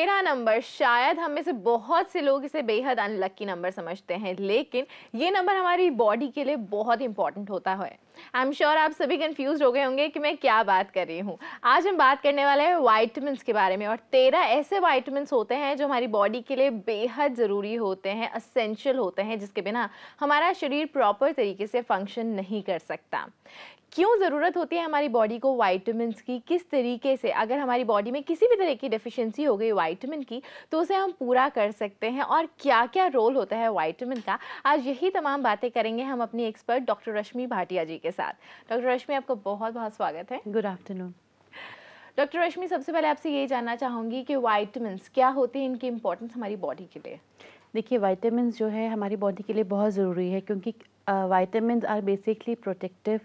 13 number, शायद हम में से बहुत से लोग इसे बेहद अनलकी नंबर समझते हैं, लेकिन ये नंबर हमारी बॉडी के लिए बहुत इंपॉर्टेंट होता है। आई एम श्योर आप सभी कंफ्यूज हो गए होंगे कि मैं क्या बात कर रही हूँ। आज हम बात करने वाले हैं वाइटामिन्स के बारे में, और 13 ऐसे वाइटामिन्स होते हैं जो हमारी बॉडी के लिए बेहद ज़रूरी होते हैं, असेंशियल होते हैं, जिसके बिना हमारा शरीर प्रॉपर तरीके से फंक्शन नहीं कर सकता। क्यों ज़रूरत होती है हमारी बॉडी को वाइटामिन्स की, किस तरीके से अगर हमारी बॉडी में किसी भी तरह की डेफिशिएंसी हो गई वाइटामिन की तो उसे हम पूरा कर सकते हैं, और क्या क्या रोल होता है वाइटामिन का, आज यही तमाम बातें करेंगे हम अपनी एक्सपर्ट डॉक्टर रश्मि भाटिया जी के साथ। डॉक्टर रश्मि, आपका बहुत बहुत स्वागत है। Good afternoon. डॉक्टर रश्मि, सबसे पहले आपसे ये जानना चाहूँगी कि वाइटामिन्स क्या होते हैं, इनकी इंपॉर्टेंस हमारी बॉडी के लिए। देखिए, वाइटामिन्स जो है हमारी बॉडी के लिए बहुत ज़रूरी है, क्योंकि vitamins are basically protective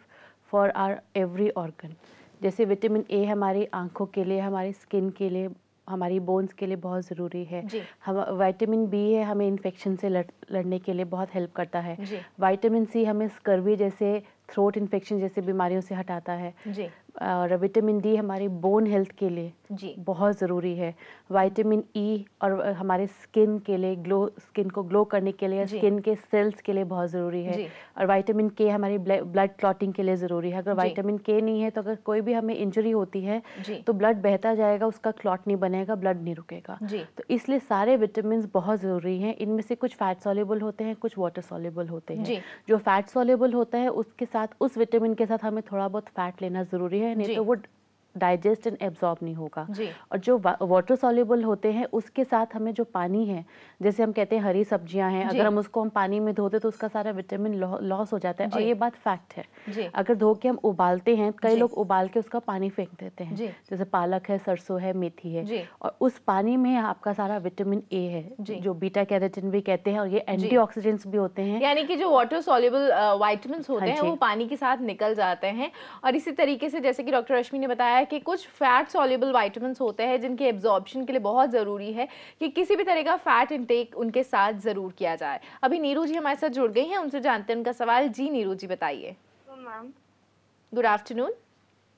for our every organ. जैसे विटामिन ए हमारी आंखों के लिए, हमारी स्किन के लिए, हमारी बोन्स के लिए बहुत ज़रूरी है। हम विटामिन बी है, हमें इन्फेक्शन से लड़ने के लिए बहुत हेल्प करता है। विटामिन सी हमें स्कर्वी जैसे थ्रोट इन्फेक्शन जैसे बीमारियों से हटाता है। और विटामिन डी हमारी बोन हेल्थ के लिए बहुत ज़रूरी है। विटामिन ई और हमारे स्किन के लिए, स्किन को ग्लो करने के लिए, स्किन के सेल्स के लिए बहुत ज़रूरी है। और विटामिन के हमारी ब्लड क्लॉटिंग के लिए ज़रूरी है। अगर विटामिन के नहीं है तो अगर कोई भी हमें इंजरी होती है तो ब्लड बहता जाएगा, उसका क्लॉट नहीं बनेगा, ब्लड नहीं रुकेगा। तो इसलिए सारे विटामिन बहुत ज़रूरी हैं। इनमें से कुछ फैट सॉल्युबल होते हैं, कुछ वाटर सॉल्युबल होते हैं। जो फैट सॉल्युबल होता है उसके साथ, उस विटामिन के साथ हमें थोड़ा बहुत फैट लेना ज़रूरी है, नहीं तो वो डाइजेस्ट एंड एब्जॉर्ब नहीं होगा। और जो वाटर सॉल्युबल होते हैं उसके साथ हमें जो पानी है, जैसे हम कहते हैं हरी सब्जियां हैं, अगर हम उसको पानी में धोते तो उसका सारा विटामिन लॉस हो जाता है, और ये बात फैक्ट है। अगर धो के हम उबालते हैं, कई लोग उबाल के उसका पानी फेंक देते हैं, जैसे पालक है, सरसों है, मेथी है, और उस पानी में आपका सारा विटामिन ए है, जो बीटा कैरोटीन भी कहते हैं, और ये एंटीऑक्सीडेंट्स भी होते हैं। यानी कि जो वाटर सॉल्युबल वाइटामिन होते हैं वो पानी के साथ निकल जाते हैं। और इसी तरीके से जैसे कि डॉक्टर रश्मि ने बताया कि कुछ फैट सॉल्युबल विटामिन्स होते हैं जिनके एब्जॉर्प्शन के लिए बहुत ज़रूरी है कि किसी भी तरह का फैट इंटेक उनके साथ ज़रूर किया जाए। अभी नीरू जी हमारे साथ जुड़ गई हैं, उनसे जानते हैं उनका सवाल। जी नीरू जी, बताइए। Ma'am, good afternoon.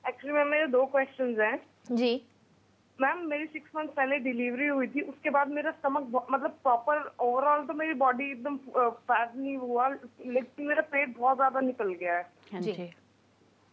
Actually ma'am मेरे 2 क्वेश्चंस हैं। जी मैम, मेरी 6 मंथ पहले डिलीवरी हुई थी, उसके बाद मेरा स्टमक मतलब प्रॉपर ओवरऑल तो मेरी बॉडी एकदम फैट नहीं हुआ, लेकिन मेरा पेट बहुत ज्यादा निकल गया है। जी।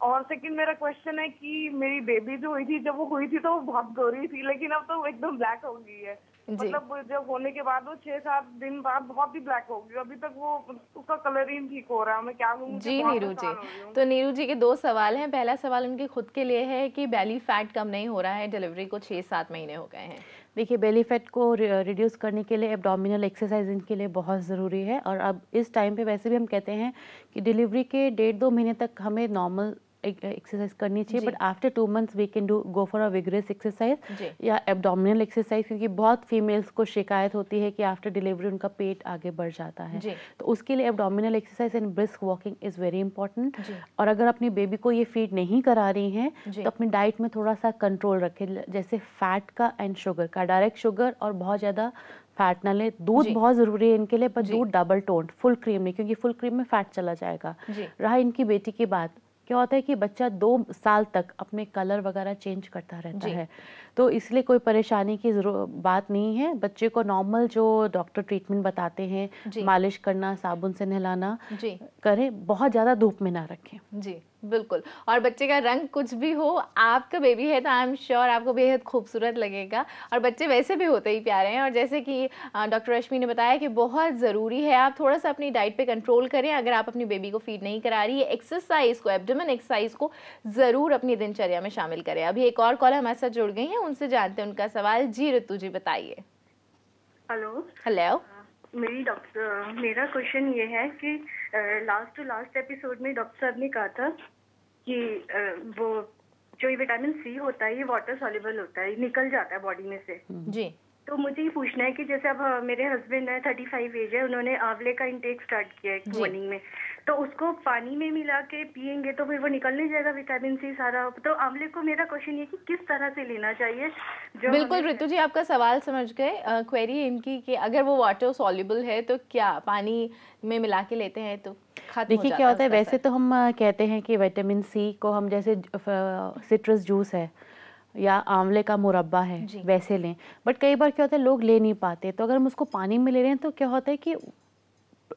और सेकंड मेरा क्वेश्चन है कि मेरी बेबी जो हुई थी, जब वो हुई थी तो वो बहुत गोरी थी, लेकिन अब तो एकदम ब्लैक हो गई है। मतलब जब होने के बाद वो 6-7 दिन बाद बहुत ही ब्लैक हो गई, अभी तक वो उसका कलर ही नहीं ठीक हो रहा है। मैं क्या कहूँ जी नीरू जी, तो नीरू जी के 2 सवाल हैं। पहला सवाल उनके खुद के लिए है कि बेली फैट कम नहीं हो रहा है, डिलीवरी को 6-7 महीने हो गए हैं। देखिए, बेली फैट को रिड्यूस करने के लिए एब्डोमिनल एक्सरसाइज इनके लिए बहुत ज़रूरी है। और अब इस टाइम पे वैसे भी हम कहते हैं कि डिलीवरी के 1.5-2 महीने तक हमें नॉर्मल एक्सरसाइज करनी चाहिए, but after 2 months we can go for a vigorous exercise या एब्डोमिनल एक्सरसाइज, क्योंकि बहुत फीमेल्स को शिकायत होती है कि आफ्टर डिलीवरी उनका पेट आगे बढ़ जाता है। तो उसके लिए abdominal exercise and brisk walking is very important. और अगर अपनी बेबी को ये फीड नहीं करा रही हैं तो अपनी डाइट में थोड़ा सा कंट्रोल रखें, जैसे फैट का एंड शुगर का, डायरेक्ट शुगर और बहुत ज़्यादा फैट ना ले। दूध बहुत ज़रूरी है इनके लिए, पर दूध डबल टोन्ड, फुल क्रीम नहीं, क्योंकि फुल क्रीम में फैट चला जाएगा। रहा इनकी बेटी की बात, क्या होता है कि बच्चा 2 साल तक अपने कलर वगैरह चेंज करता रहता है, तो इसलिए कोई परेशानी की बात नहीं है। बच्चे को नॉर्मल जो डॉक्टर ट्रीटमेंट बताते हैं, मालिश करना, साबुन से नहलाना करें, बहुत ज़्यादा धूप में ना रखें। जी बिल्कुल। और बच्चे का रंग कुछ भी हो, आपका बेबी है तो आई एम श्योर आपको बेहद खूबसूरत लगेगा, और बच्चे वैसे भी होते ही प्यारे हैं। और जैसे कि डॉक्टर रश्मि ने बताया कि बहुत ज़रूरी है आप थोड़ा सा अपनी डाइट पे कंट्रोल करें। अगर आप अपनी बेबी को फीड नहीं करा रही है, एक्सरसाइज को, एब्डोमेन एक्सरसाइज को ज़रूर अपनी दिनचर्या में शामिल करें। अभी एक और कॉल हमारे साथ जुड़ गई हैं, उनसे जानते हैं उनका सवाल। जी ऋतु जी, बताइए। हेलो। हेलो। मेरा क्वेश्चन ये है कि लास्ट एपिसोड में डॉक्टर साहब ने कहा था कि वो जो ये विटामिन सी होता है ये वाटर सॉल्युबल होता है, निकल जाता है बॉडी में से। जी। तो मुझे ये पूछना है कि जैसे अब मेरे हस्बैंड है, 35 एज है, उन्होंने आंवले का इंटेक स्टार्ट किया है मॉर्निंग में, तो उसको पानी में मिला के पियेंगे तो फिर वो निकलने जाएगा विटामिन सी सारा। तो आंवले को मेरा क्वेश्चन ये कि किस तरह से लेना चाहिए। बिल्कुल ऋतु जी, आपका सवाल समझ गए। क्वेरी इनकी कि अगर वो वाटर सॉल्युबल है तो क्या पानी में मिला के लेते हैं तो देखिए क्या होता है, वैसे तो हम कहते हैं कि विटामिन सी को हम, जैसे सिट्रस जूस है, या आंवले का मुरब्बा है वैसे लें। बट कई बार क्या होता है लोग ले नहीं पाते, तो अगर हम उसको पानी में ले रहे हैं तो क्या होता है कि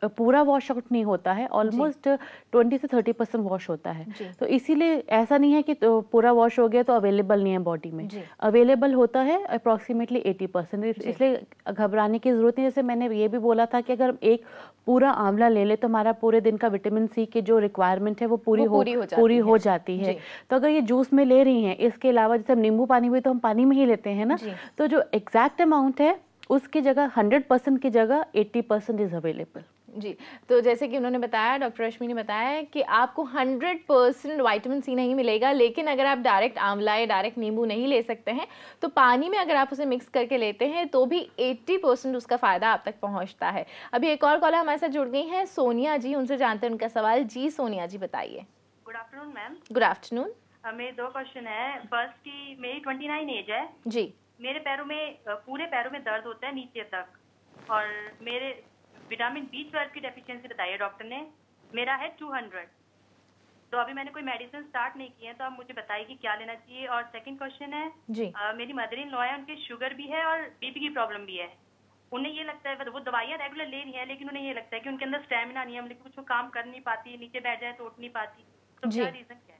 पूरा वॉश आउट नहीं होता है, ऑलमोस्ट 20 से 30% वॉश होता है। तो इसीलिए ऐसा नहीं है कि तो पूरा वॉश हो गया तो अवेलेबल नहीं है बॉडी में, अवेलेबल होता है अप्रॉक्सीमेटली 80%। इसलिए घबराने की जरूरत नहीं। जैसे मैंने ये भी बोला था कि अगर हम एक पूरा आंवला ले ले तो हमारा पूरे दिन का विटामिन सी की जो रिक्वायरमेंट है वो पूरी हो जाती है। तो अगर ये जूस में ले रही हैं, इसके अलावा जैसे हम नींबू पानी भी तो हम पानी में ही लेते हैं ना, तो जो एग्जैक्ट अमाउंट है उसकी जगह 100% की जगह 80% इज अवेलेबल। जी, तो जैसे कि उन्होंने बताया, डॉक्टर रश्मि ने बताया कि आपको 100% विटामिन सी नहीं मिलेगा, लेकिन अगर आप डायरेक्ट आंवला या डायरेक्ट नींबू नहीं ले सकते हैं तो पानी में अगर आप उसे मिक्स करके लेते हैं तो भी 80% उसका फ़ायदा आप तक पहुंचता है। अभी एक और कॉलर हमारे साथ जुड़ गई हैं, सोनिया जी, उनसे जानते हैं उनका सवाल। जी सोनिया जी, बताइए। Good afternoon ma'am. Good afternoon. मेरे 2 क्वेश्चन है। फर्स्ट की मेरी 29 एज है जी। मेरे पैरों में पूरे पैरों में दर्द होता है नीचे तक, और मेरे विटामिन B12 की डेफिशिएंसी बताई है डॉक्टर ने, मेरा है 200। तो अभी मैंने कोई मेडिसिन स्टार्ट नहीं की है, तो आप मुझे बताइए कि क्या लेना चाहिए। और सेकंड क्वेश्चन है जी। मेरी मदर इन लॉ है, उनके शुगर भी है और बीपी की प्रॉब्लम भी है। उन्हें ये लगता है, वो दवाइयाँ रेगुलर ले रही है, लेकिन उन्हें ये लगता है कि उनके अंदर स्टेमिना नहीं है, मतलब कुछ वो काम कर नहीं पाती, नीचे बैठ जाए तो उठ नहीं पाती। तो क्या रीजन क्या है?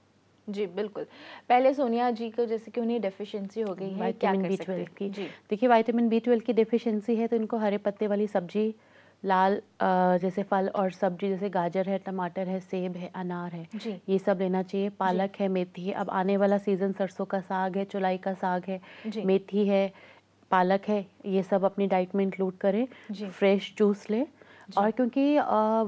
जी बिल्कुल। पहले सोनिया जी को जैसे कि उन्हें डेफिशिएंसी हो गई है, क्या कर सकते हैं? की देखिए विटामिन B12 की डेफिशिएंसी है तो इनको हरे पत्ते वाली सब्जी, लाल जैसे फल और सब्जी जैसे गाजर है, टमाटर है, सेब है, अनार है, ये सब लेना चाहिए। पालक है, मेथी है, अब आने वाला सीजन सरसों का साग है, चुलाई का साग है, मेथी है, पालक है, ये सब अपनी डाइट में इंक्लूड करें। फ्रेश जूस लें। और क्योंकि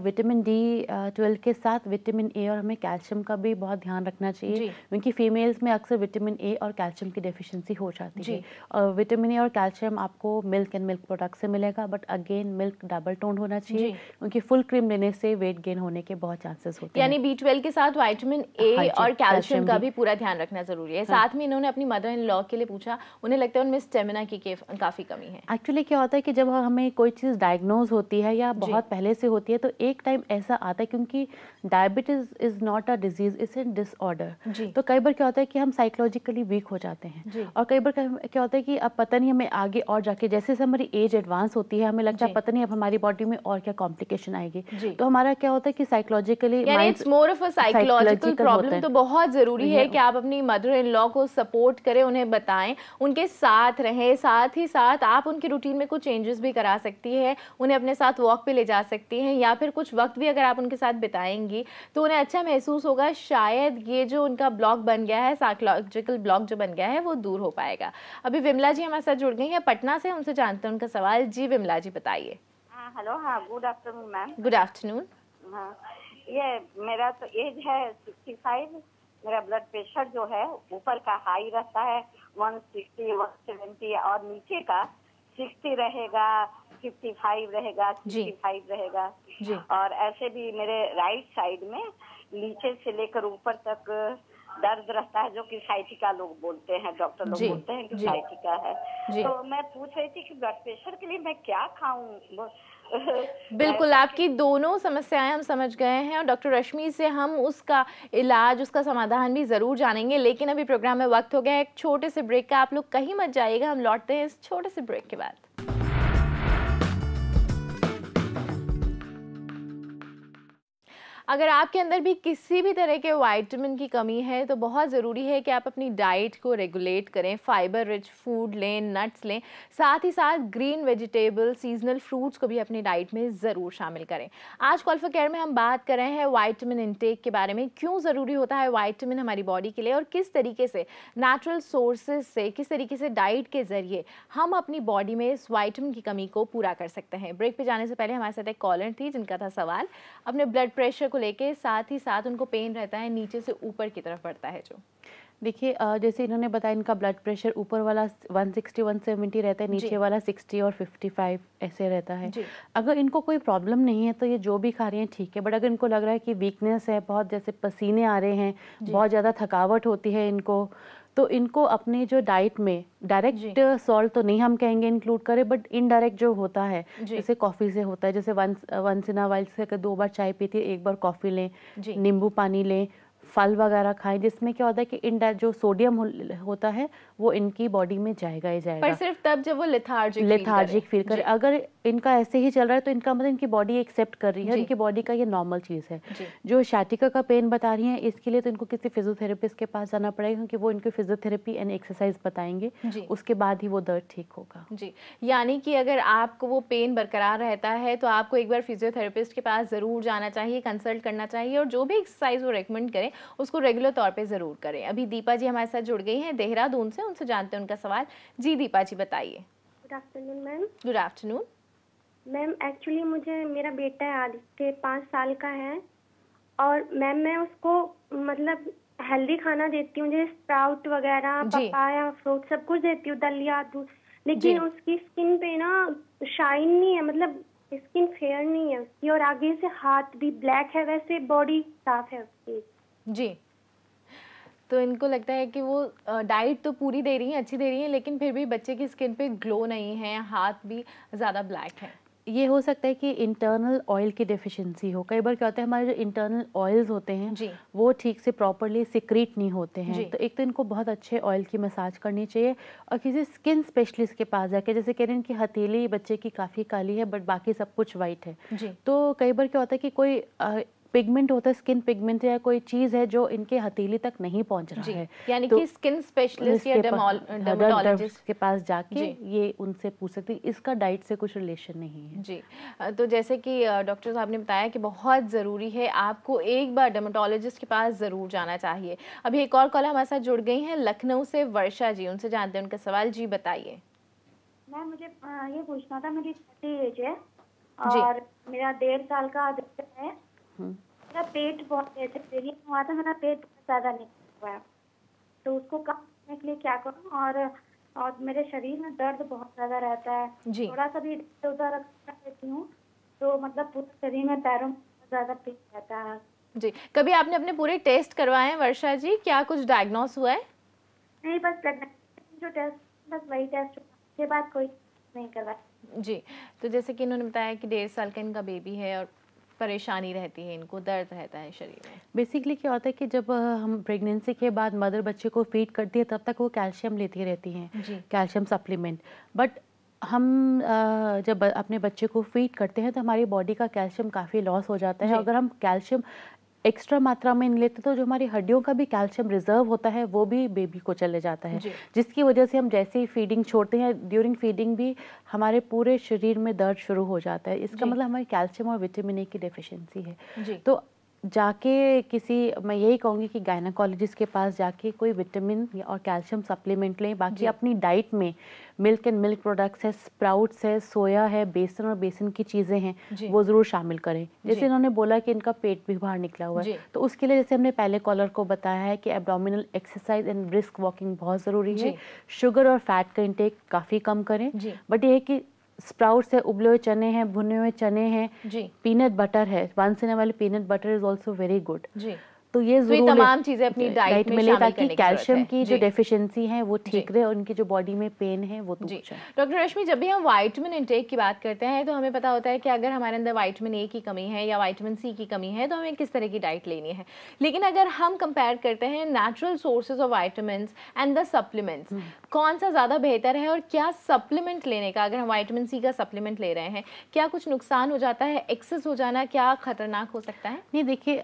विटामिन D12 के साथ विटामिन A और हमें कैल्शियम का भी बहुत ध्यान रखना चाहिए, क्योंकि फीमेल्स में अक्सर विटामिन A और कैल्शियम की डेफिशिएंसी हो जाती है। और विटामिन A और कैल्शियम आपको मिल्क एंड मिल्क प्रोडक्ट से मिलेगा, but again milk double tone होना चाहिए, क्योंकि फुल क्रीम लेने से वेट गेन होने के बहुत चांसेस होते हैं। यानी B12 के साथ विटामिन A और कैल्शियम का भी पूरा ध्यान रखना जरूरी है। साथ में इन्होंने अपनी मदर इन लॉ के लिए पूछा, उन्हें लगता है उनमें स्टेमिना की काफी कमी है। एक्चुअली क्या होता है कि जब हमें कोई चीज़ डायग्नोज होती है या बहुत पहले से होती है तो एक टाइम ऐसा आता है, क्योंकि diabetes is not a disease, it's a disorder. तो कई बार क्या होता है कि हम साइकोलॉजिकली वीक हो जाते हैं, और कई बार क्या होता है कि अब पता नहीं हमें आगे और जाके जैसे हमारी एज एडवांस होती है हमें लगता है पता नहीं अब हमारी बॉडी में और क्या कॉम्प्लिकेशन आएगी। तो हमारा क्या होता है कि psychologically it's more of a psychological problem. तो बहुत जरूरी है कि आप अपनी मदर इन लॉ को सपोर्ट करें, उन्हें बताएं, उनके साथ रहें। साथ ही साथ आप उनकी रूटीन में कुछ चेंजेस भी करा सकती है, उन्हें अपने साथ वॉक पे ले जा सकती हैं, या फिर कुछ वक्त भी अगर आप उनके साथ बिताएंगी तो उन्हें अच्छा महसूस होगा। शायद ये जो उनका ब्लॉक बन गया है, साइकोलॉजिकल ब्लॉक जो बन गया है, वो दूर हो पाएगा। अभी विमला जी हमारे साथ जुड़ गई हैं पटना से, उनसे जानते हैं उनका सवाल। जी विमला जी, बताइए। हेलो। हाँ, good afternoon ma'am. Good afternoon. हाँ, ये मेरा तो एज है 65। मेरा ब्लड प्रेशर जो है ऊपर का हाई रहता है 160, 170, और नीचे का 60 रहेगा, 55 रहेगा, 65 रहेगा। और ऐसे भी मेरे राइट साइड में नीचे से लेकर ऊपर तक दर्द रहता है, जो कि साइटिका लोग बोलते हैं, डॉक्टर लोग बोलते हैं कि साइटिका है। तो मैं पूछ रही थी कि ब्लड प्रेशर के लिए मैं क्या खाऊं? बिल्कुल, आपकी दोनों समस्याएं हम समझ गए हैं, और डॉक्टर रश्मि से हम उसका इलाज, उसका समाधान भी जरूर जानेंगे। लेकिन अभी प्रोग्राम में वक्त हो गया है एक छोटे से ब्रेक का। आप लोग कहीं मत जाइएगा, हम लौटते हैं इस छोटे से ब्रेक के बाद। अगर आपके अंदर भी किसी भी तरह के विटामिन की कमी है तो बहुत ज़रूरी है कि आप अपनी डाइट को रेगुलेट करें, फाइबर रिच फूड लें, नट्स लें, साथ ही साथ ग्रीन वेजिटेबल, सीजनल फ्रूट्स को भी अपनी डाइट में ज़रूर शामिल करें। आज कॉल फॉर केयर में हम बात कर रहे हैं विटामिन इनटेक के बारे में, क्यों ज़रूरी होता है विटामिन हमारी बॉडी के लिए, और किस तरीके से नेचुरल सोर्सेज से, किस तरीके से डाइट के ज़रिए हम अपनी बॉडी में इस विटामिन की कमी को पूरा कर सकते हैं। ब्रेक पे जाने से पहले हमारे साथ एक कॉलर थी जिनका था सवाल अपने ब्लड प्रेशर को लेके, साथ ही साथ उनको पेन रहता है नीचे से ऊपर की तरफ बढ़ता है। जो देखिए जैसे इन्होंने बताया इनका ब्लड प्रेशर ऊपर वाला 160 170 रहता है, नीचे वाला 60 और 55 ऐसे रहता है। अगर इनको कोई प्रॉब्लम नहीं है तो ये जो भी खा रहे हैं ठीक है, बट अगर इनको लग रहा है कि वीकनेस है, बहुत जैसे पसीने आ रहे हैं, बहुत ज़्यादा थकावट होती है इनको, तो इनको अपने जो डाइट में डायरेक्ट सॉल्ट तो नहीं हम कहेंगे इंक्लूड करें, बट इनडायरेक्ट जो होता है जैसे कॉफ़ी से होता है, जैसे वंस इन अ वाइल से 2 बार चाय पीती है, 1 बार कॉफ़ी लें, नींबू पानी लें, फल वगैरह खाएं, जिसमें क्या होता है कि जो सोडियम होता है वो इनकी बॉडी में जाएगा ही जाएगा। पर सिर्फ तब जब वो लेथार्जिक फील करे। अगर इनका ऐसे ही चल रहा है तो इनका मतलब इनकी बॉडी एक्सेप्ट कर रही है, इनकी बॉडी का ये नॉर्मल चीज़ है। जो शैटिका का पेन बता रही है, इसके लिए तो इनको किसी फिजियोथेरेपिस्ट के पास जाना पड़ेगा, क्योंकि वो इनको फिजियोथेरेपी एंड एक्सरसाइज बताएंगे, उसके बाद ही वो दर्द ठीक होगा। जी, यानी कि अगर आपको वो पेन बरकरार रहता है तो आपको एक बार फिजियोथेरेपिस्ट के पास ज़रूर जाना चाहिए, कंसल्ट करना चाहिए, और जो भी एक्सरसाइज वो रेकमेंड करें उसको रेगुलर तौर पे ज़रूर करें। अभी दीपा जी हमारे साथ जुड़ गई हैं देहरादून से, उनसे जानते हैं उनका सवाल। जी दीपा जी बताइए। Good afternoon ma'am. Good afternoon ma'am, actually मेरा बेटा है आदित्य, 5 साल का है, और मैम मैं उसको मतलब हेल्दी खाना देती हूँ, जैसे स्प्राउट वगैरह, पपाया, फ्रूट सब कुछ देती हूँ, दलिया, दूध, लेकिन उसकी स्किन पे ना शाइन नहीं है, मतलब स्किन फेयर नहीं है उसकी, और आगे से हाथ भी ब्लैक है, वैसे बॉडी साफ है उसकी। जी, तो इनको लगता है कि वो डाइट तो पूरी दे रही हैं, अच्छी दे रही हैं, लेकिन फिर भी बच्चे की स्किन पे ग्लो नहीं है, हाथ भी ज़्यादा ब्लैक है। ये हो सकता है कि इंटरनल ऑयल की डेफिशिएंसी हो। कई बार क्या होता है, हमारे जो इंटरनल ऑयल्स होते हैं वो ठीक से प्रॉपरली सिक्रीट नहीं होते हैं। तो एक तो इनको बहुत अच्छे ऑयल की मसाज करनी चाहिए, और किसी स्किन स्पेशलिस्ट के पास जाके, जैसे कह रहे हैं कि हथेली बच्चे की काफ़ी काली है बट बाकी सब कुछ वाइट है, तो कई बार क्या होता है कि कोई पिगमेंट होता है, स्किन पिगमेंट या कोई चीज़ है जो इनके हथेली तक नहीं पहुंच रहा है, यानी कि स्किन स्पेशलिस्ट या डर्मेटोलॉजिस्ट के पास जाके ये उनसे पूछ सकती है। इसका डाइट से कुछ रिलेशन नहीं है। जी, तो जैसे कि डॉक्टर साहब ने बताया कि बहुत ज़रूरी है, आपको एक बार डर्मेटोलॉजिस्ट के पास ज़रूर जाना चाहिए। अभी एक और कॉल हमारे साथ जुड़ गई हैं लखनऊ से वर्षा जी, उनसे जानते हैं उनका सवाल। जी बताइए। मैम मुझे ये पूछना था, मेरी 30 एज है और मेरा 1.5 साल का आदित्य है। मेरा पेट बहुत वेजिटेरियन हुआ था, मेरा पेट बहुत ज़्यादा नहीं हुआ है, तो उसको कम करने के लिए क्या करूँ? और मेरे शरीर में दर्द बहुत ज़्यादा रहता है, थोड़ा सा भी उधर रख देती हूँ तो मतलब पूरे शरीर में, पैरों में बहुत ज़्यादा पेन रहता है। जी, कभी आपने अपने पूरे टेस्ट करवाए हैं वर्षा जी? क्या कुछ डायग्नोस हुआ है? नहीं, बस प्रेगनेंसी जो टेस्ट, बस वही टेस्ट, उसके बाद कोई नहीं करवाया। जी, तो जैसे कि इन्होंने बताया कि 1.5 साल का इनका बेबी है और परेशानी रहती है, इनको दर्द रहता है शरीर में। बेसिकली क्या होता है कि जब हम प्रेगनेंसी के बाद मदर बच्चे को फीड करती है तब तक वो कैल्शियम लेती रहती हैं, कैल्शियम सप्लीमेंट। बट हम जब अपने बच्चे को फीड करते हैं तो हमारी बॉडी का कैल्शियम काफ़ी लॉस हो जाता है। अगर हम कैल्शियम एक्स्ट्रा मात्रा में लेते तो जो हमारी हड्डियों का भी कैल्शियम रिजर्व होता है वो भी बेबी को चले जाता है, जिसकी वजह से हम जैसे ही फीडिंग छोड़ते हैं, ड्यूरिंग फीडिंग भी हमारे पूरे शरीर में दर्द शुरू हो जाता है। इसका मतलब हमारी कैल्शियम और विटामिन ए की डेफिशिएंसी है। तो जाके मैं यही कहूँगी कि गायनाकोलॉजिस्ट के पास जाके कोई विटामिन और कैल्शियम सप्लीमेंट लें। बाकी अपनी डाइट में मिल्क एंड मिल्क प्रोडक्ट्स है, स्प्राउट्स है, सोया है, बेसन और बेसन की चीज़ें हैं, वो ज़रूर शामिल करें। जैसे इन्होंने बोला कि इनका पेट भी बाहर निकला हुआ है, तो उसके लिए जैसे हमने पहले कॉलर को बताया है कि abdominal exercise and brisk walking बहुत ज़रूरी है। शुगर और फैट का इंटेक काफ़ी कम करें। बट ये है कि स्प्राउट्स है, उबले हुए चने हैं, भुने हुए चने हैं, पीनट बटर है, once in a while peanut butter is also very good. तो ये जरूर तमाम चीजें अपनी डाइट में मिले ताकि कैल्शियम की जो डेफिशिएंसी है वो ठीक रहे और उनकी जो बॉडी में पेन है वो दूर जाए। डॉक्टर रश्मि, जब भी हम विटामिन इंटेक की बात करते हैं तो हमें पता होता है कि अगर हमारे अंदर विटामिन ए की कमी है या विटामिन सी की कमी है तो हमें किस तरह की डाइट लेनी है। लेकिन अगर हम कंपेयर करते हैं natural sources of vitamins and the supplements, कौन सा ज़्यादा बेहतर है? और क्या सप्लीमेंट लेने का, अगर हम विटामिन सी का सप्लीमेंट ले रहे हैं, क्या कुछ नुकसान हो जाता है? एक्सेस हो जाना क्या खतरनाक हो सकता है? नहीं, देखिए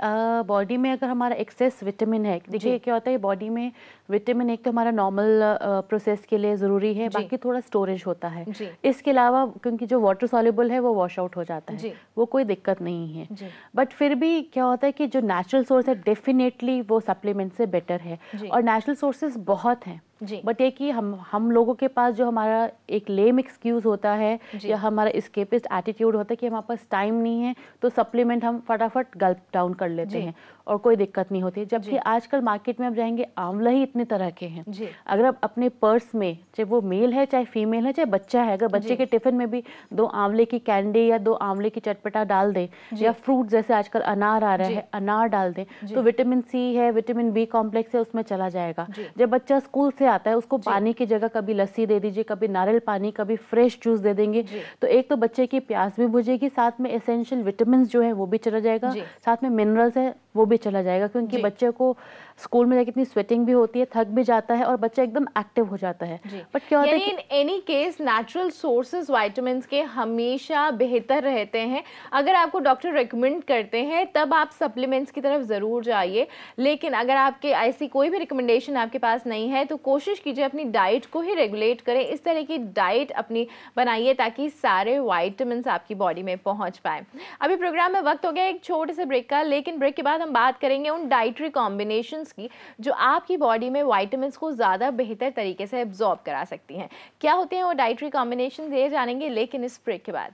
बॉडी में अगर हमारा एक्सेस विटामिन है, देखिए क्या होता है बॉडी में विटामिन एक तो हमारा नॉर्मल प्रोसेस के लिए ज़रूरी है, बाकी थोड़ा स्टोरेज होता है। इसके अलावा क्योंकि जो वाटर सॉल्युबल है वो वॉश आउट हो जाता है, वो कोई दिक्कत नहीं है। बट फिर भी क्या होता है कि जो नेचुरल सोर्स है डेफिनेटली वो सप्लीमेंट से बेटर है, और नेचुरल सोर्सेज बहुत हैं। बट ये कि हम लोगों के पास जो हमारा एक लेम एक्सक्यूज होता है या हमारा एस्केपिस्ट एटीट्यूड होता है कि हमारे पास टाइम नहीं है तो सप्लीमेंट हम फटाफट गल्प डाउन कर लेते हैं और कोई दिक्कत नहीं होती। जबकि आजकल मार्केट में आप जाएंगे आंवला ही इतने तरह के हैं। अगर आप अपने पर्स में, चाहे वो मेल है चाहे फीमेल है चाहे बच्चा है, अगर बच्चे के टिफिन में भी 2 आंवले की कैंडी या 2 आंवले की चटपटा डाल दें, या फ्रूट जैसे आजकल अनार आ रहा है अनार डाल दें, तो विटामिन सी है, विटामिन बी कॉम्प्लेक्स है, उसमें चला जाएगा। जब बच्चा स्कूल से आता है उसको पानी की जगह कभी लस्सी दे दीजिए, कभी नारियल पानी, कभी फ्रेश जूस दे देंगे, तो एक तो बच्चे की प्यास भी बुझेगी, साथ में एसेंशियल विटामिन जो है वो भी चला जाएगा, साथ में मिनरल्स है वो भी चला जाएगा, क्योंकि बच्चे को स्कूल में जाके इतनी स्वेटिंग भी होती है, थक भी जाता है और बच्चा एकदम एक्टिव हो जाता है। बट क्या होता है in any case natural sources vitamins के हमेशा बेहतर रहते हैं। अगर आपको डॉक्टर रिकमेंड करते हैं तब आप सप्लीमेंट्स की तरफ ज़रूर जाइए, लेकिन अगर आपके ऐसी कोई भी रिकमेंडेशन आपके पास नहीं है तो कोशिश कीजिए अपनी डाइट को ही रेगुलेट करें। इस तरह की डाइट अपनी बनाइए ताकि सारे विटामिन्स आपकी बॉडी में पहुंच पाए। अभी प्रोग्राम में वक्त हो गया एक छोटे से ब्रेक का, लेकिन ब्रेक के बाद हम बात करेंगे उन डाइटरी कॉम्बिनेशंस की जो आपकी बॉडी में विटामिन्स को ज़्यादा बेहतर तरीके से एब्जॉर्ब करा सकती हैं। क्या होते हैं वो डाइटरी कॉम्बिनेशंस ये जानेंगे, लेकिन इस ब्रेक के बाद।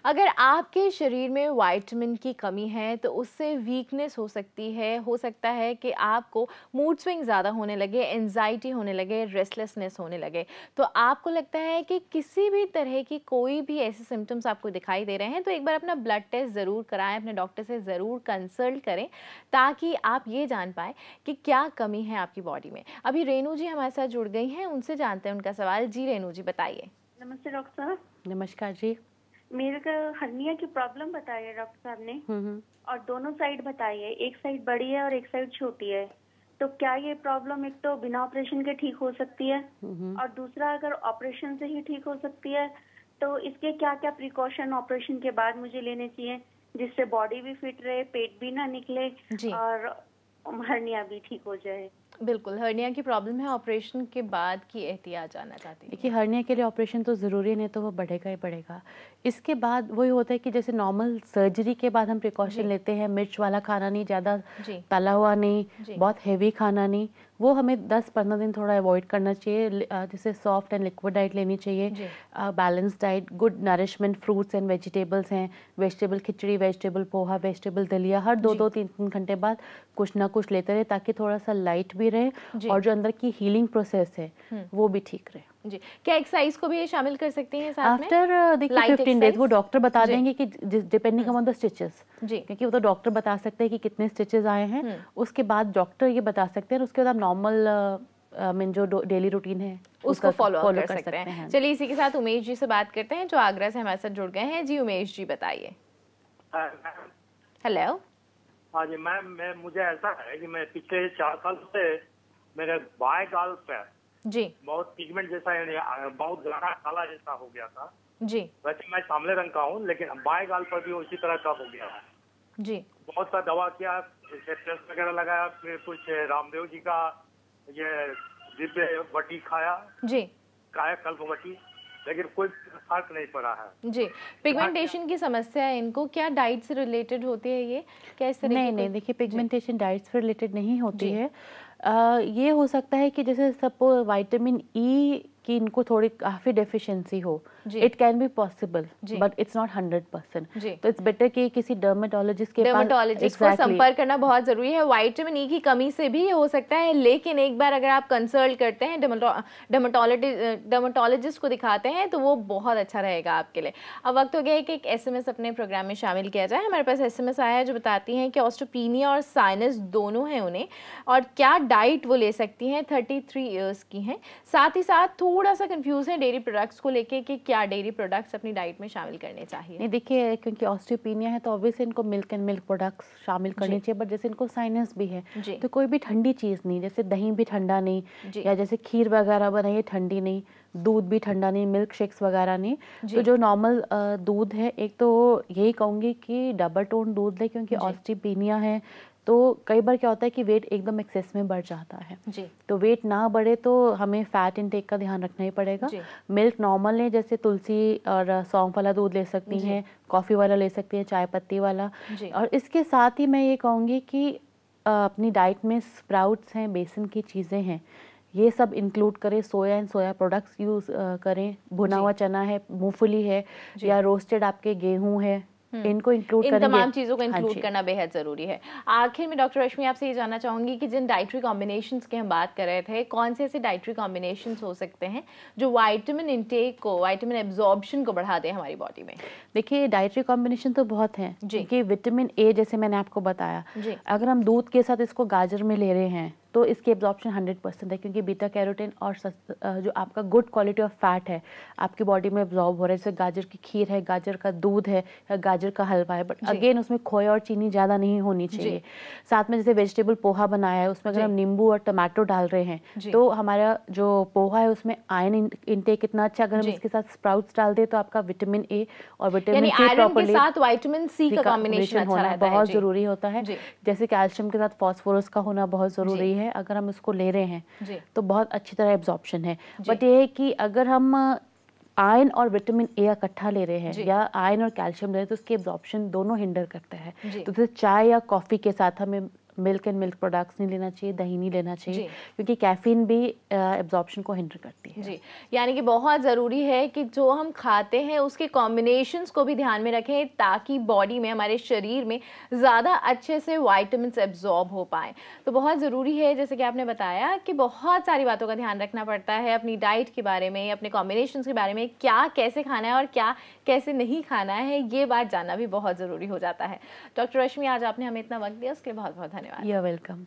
अगर आपके शरीर में विटामिन की कमी है तो उससे वीकनेस हो सकती है। हो सकता है कि आपको मूड स्विंग ज़्यादा होने लगे, एंजाइटी होने लगे, रेस्टलेसनेस होने लगे। तो आपको लगता है कि किसी भी तरह की कोई भी ऐसे सिम्टम्स आपको दिखाई दे रहे हैं तो एक बार अपना ब्लड टेस्ट ज़रूर कराएं, अपने डॉक्टर से ज़रूर कंसल्ट करें ताकि आप ये जान पाएँ कि क्या कमी है आपकी बॉडी में। अभी रेनू जी हमारे साथ जुड़ गई हैं, उनसे जानते हैं उनका सवाल। जी रेनू जी बताइए। नमस्ते डॉक्टर साहब। नमस्कार जी। मेरे को हर्निया की प्रॉब्लम बताई है डॉक्टर साहब ने, और दोनों साइड बताई है, एक साइड बड़ी है और एक साइड छोटी है। तो क्या ये प्रॉब्लम एक तो बिना ऑपरेशन के ठीक हो सकती है, और दूसरा अगर ऑपरेशन से ही ठीक हो सकती है तो इसके क्या क्या प्रिकॉशन ऑपरेशन के बाद मुझे लेने चाहिए जिससे बॉडी भी फिट रहे, पेट भी ना निकले और हर्निया भी ठीक हो जाए? बिल्कुल, हर्निया की प्रॉब्लम है, ऑपरेशन के बाद की एहतियात जानना चाहती हूँ। देखिए हर्निया के लिए ऑपरेशन तो ज़रूरी नहीं, तो वो बढ़ेगा ही बढ़ेगा। इसके बाद वही होता है कि जैसे नॉर्मल सर्जरी के बाद हम प्रिकॉशन लेते हैं, मिर्च वाला खाना नहीं, ज़्यादा तला हुआ नहीं, बहुत हेवी खाना नहीं, वो हमें 10-15 दिन थोड़ा अवॉइड करना चाहिए। जैसे सॉफ्ट एंड लिक्विड डाइट लेनी चाहिए, balance diet, good nourishment, fruits and vegetables हैं, वेजिटेबल खिचड़ी, वेजिटेबल पोहा, वेजिटेबल दलिया, हर 2-3 घंटे बाद कुछ ना कुछ लेते रहे ताकि थोड़ा सा लाइट भी रहे और जो अंदर की हीलिंग प्रोसेस है वो भी ठीक रहे। जी, क्या एक्सरसाइज को भी ये शामिल कर सकती हैं साथ में? आफ्टर देखिए 15 डेज वो डॉक्टर बता देंगे कि डिपेंडिंग अपॉन द स्टिचेस, क्योंकि वो तो डॉक्टर बता सकते हैं कि कितने स्टिचेस आए हैं, उसके बाद डॉक्टर ये बता सकते हैं, उसके बाद आप नॉर्मल जो डेली रूटीन है उसको फॉलो कर सकते हैं। चलिए इसी के साथ उमेश जी से बात करते हैं जो आगरा से हमारे साथ जुड़ गए हैं। जी उमेश जी बताइए। हेलो। हाँ जी मैम, मुझे ऐसा है कि मैं पिछले 4 साल से मेरे बाएं गाल पे जी बहुत पिगमेंट जैसा बहुत ज्यादा काला जैसा हो गया था जी। वैसे मैं सांवले रंग का हूँ, लेकिन बाएं गाल पर भी उसी तरह का हो गया है जी। बहुत सा दवा किया, टेस्ट वगैरह लगाया, फिर कुछ रामदेव जी का ये दिव्य वटी खाया जी, कायाकल्प वटी, लेकिन कोई फर्क नहीं पड़ा है जी। पिगमेंटेशन की समस्या है इनको, क्या डाइट से रिलेटेड होती है ये? क्या इस तरह नहीं, देखिए पिगमेंटेशन डाइट से रिलेटेड नहीं होती है। ये हो सकता है कि जैसे सपोज विटामिन ई की इनको थोड़ी काफ़ी डेफिशिएंसी हो, it can be possible but it's not 100%। तो इट्स बेटर कि किसी डर्मेटोलॉजिस्ट को संपर्क करना बहुत जरूरी है। विटामिन ई की कमी से भी ये हो सकता है, लेकिन एक बार अगर आप कंसल्ट करते हैं डर्मेटोलॉजिस्ट को दिखाते हैं तो वो बहुत अच्छा रहेगा आपके लिए। अब वक्त हो गया है कि एक एसएमएस अपने प्रोग्राम में शामिल किया जाए। हमारे पास एसएमएस आया है जो बताती हैं कि ऑस्टियोपेनिया और साइनस दोनों हैं उन्हें, और क्या डाइट वो ले सकती हैं, 33 इयर्स की हैं। साथ ही साथ थोड़ा सा कंफ्यूज है डेयरी प्रोडक्ट्स को लेके कि क्या डेयरी प्रोडक्ट्स अपनी डाइट में शामिल करने चाहिए। नहीं देखिए, क्योंकि ऑस्टियोपेनिया है तो ऑब्वियसली इनको मिल्क एंड मिल्क प्रोडक्ट्स शामिल करने चाहिए, बट जैसे इनको साइनस भी है तो कोई भी ठंडी चीज़ नहीं, जैसे दही भी ठंडा नहीं, या जैसे खीर वगैरह बनाइए ठंडी नहीं, दूध भी ठंडा नहीं, मिल्क शेक्स वगैरह नहीं। तो जो नॉर्मल दूध है, एक तो यही कहूँगी कि डबल टोन दूध ले, क्योंकि ऑस्टियोपेनिया है तो कई बार क्या होता है कि वेट एकदम एक्सेस में बढ़ जाता है जी। तो वेट ना बढ़े तो हमें फैट इनटेक का ध्यान रखना ही पड़ेगा। मिल्क नॉर्मल लें, जैसे तुलसी और सौंफ वाला दूध ले सकती हैं, कॉफ़ी वाला ले सकती हैं, चाय पत्ती वाला। और इसके साथ ही मैं ये कहूँगी कि अपनी डाइट में स्प्राउट्स हैं, बेसन की चीज़ें हैं, ये सब इंक्लूड करें। सोया एंड सोया प्रोडक्ट्स यूज़ करें। भुना हुआ चना है, मूंगफली है, या रोस्टेड आपके गेहूँ है, इनको इंक्लूड करेंगे। इन तमाम चीज़ों को इंक्लूड करना बेहद ज़रूरी है। आखिर में डॉक्टर रश्मि आपसे ये जानना चाहूँगी कि जिन डाइटरी कॉम्बिनेशंस की हम बात कर रहे थे, कौन से ऐसे डाइटरी कॉम्बिनेशंस हो सकते हैं जो विटामिन इंटेक को, विटामिन एब्जॉर्प्शन को बढ़ा दें हमारी बॉडी में? देखिए डाइटरी कॉम्बिनेशन तो बहुत हैं, क्योंकि विटामिन ए जैसे मैंने आपको बताया, अगर हम दूध के साथ इसको गाजर में ले रहे हैं तो इसकी एब्जॉर्प्शन 100% है, क्योंकि बीटा कैरोटीन और जो आपका गुड क्वालिटी ऑफ फैट है आपकी बॉडी में एब्जॉर्ब हो रहा है। जैसे गाजर की खीर है, गाजर का दूध है या गाजर का हलवा है, बट अगेन उसमें खोया और चीनी ज़्यादा नहीं होनी चाहिए। साथ में जैसे वेजिटेबल पोहा बनाया है, उसमें अगर हम नींबू और टमाटो डाल रहे हैं तो हमारा जो पोहा है उसमें आयरन इनटेक इतना अच्छा, अगर हम इसके साथ स्प्राउट्स डाल दें तो आपका विटामिन ए और विटामिन सी प्रॉपर्ली साथ विटामिन सी का कॉम्बिनेशन होना बहुत जरूरी होता है। जैसे कैल्शियम के साथ फास्फोरस का होना बहुत जरूरी है। अगर हम इसको ले रहे हैं तो बहुत अच्छी तरह एब्जॉर्प्शन है। बट ये है कि अगर हम आयरन और विटामिन ए इकट्ठा ले रहे हैं या आयरन और कैल्शियम ले रहे हैं तो उसकी एब्जॉर्प्शन दोनों हिंडर करता है। तो जैसे चाय या कॉफ़ी के साथ हमें मिल्क एंड मिल्क प्रोडक्ट्स नहीं लेना चाहिए, दही नहीं लेना चाहिए, क्योंकि कैफीन भी एब्जॉर्प्शन को हिंडर करती है। यानी कि बहुत ज़रूरी है कि जो हम खाते हैं उसके कॉम्बिनेशंस को भी ध्यान में रखें ताकि बॉडी में, हमारे शरीर में ज़्यादा अच्छे से विटामिन्स एब्जॉर्ब हो पाएँ। तो बहुत ज़रूरी है, जैसे कि आपने बताया, कि बहुत सारी बातों का ध्यान रखना पड़ता है अपनी डाइट के बारे में, अपने कॉम्बिनेशंस के बारे में, क्या कैसे खाना है और क्या कैसे नहीं खाना है, ये बात जानना भी बहुत ज़रूरी हो जाता है। डॉक्टर रश्मि, आज आपने हमें इतना वक्त दिया उसके लिए बहुत बहुत धन्यवाद। You're welcome.